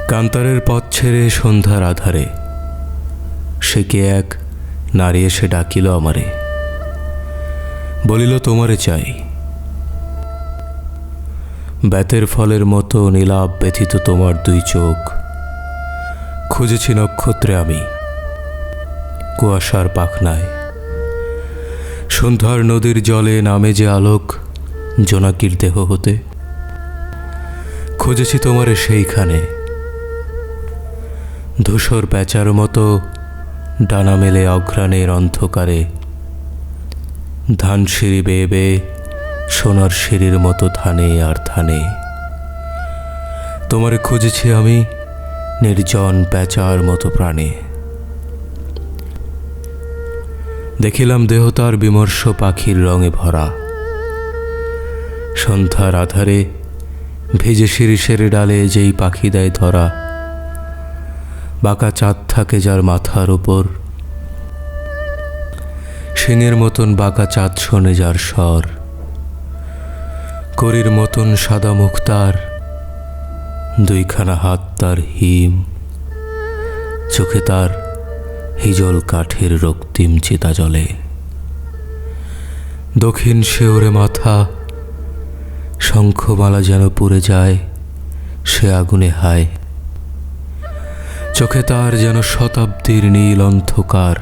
কান্তারের পথ ছেড়ে সন্ধ্যার আধারে সে কে এক নারী এসে ডাকিল আমারে, বলিল তোমারে চাই। বেতের ফলের মতো নীলাভ ব্যথিত তোমার দুই চোখ, খুঁজেছি নক্ষত্রে আমি কুয়াশার পাখনায়। সন্ধ্যার নদীর জলে নামে যে আলোক জোনাকির দেহ হতে, খুঁজেছি তোমারে সেইখানে। ধূসর প্যাঁচার মতো ডানা মেলে অঘ্রাণের অন্ধকারে, ধান সিঁড়ি বেয়ে বেয়ে সোনার সিঁড়ির মতো ধানে আর ধানে। তোমারে খুঁজেছি আমি নির্জন প্যাঁচার মতো প্রাণে। দেখিলাম দেহ তার বিমর্ষ পাখির রঙে ভরা। সন্ধ্যার আধারে ভেজে শিরিষের ডালে যেই পাখি দেয় ধরা, বাঁকা চাঁদ থাকে যার মাথার উপর, সিংহের মতন বাঁকা চাঁদ শোনে যার স্বর। করির মতন সাদা মুখ তার, দুইখানা হাত তার হিম, চোখে তার হিজল কাঠের রক্তিম চিতা জলে। দক্ষিণ শিওরে মাথা, শঙ্খমালা যেন পুড়ে যায় সে আগুনে হায়। চোখে তার যেন শতাব্দীর নীল অন্ধকার,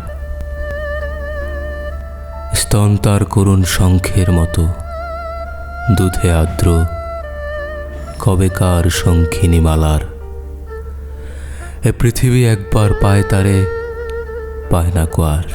স্তন তার করুণ শঙ্খের মতো দুধে আর্দ্র কবেকার শঙ্খিনী মালার। এ পৃথিবী একবার পায় তারে, পায় না কো আর।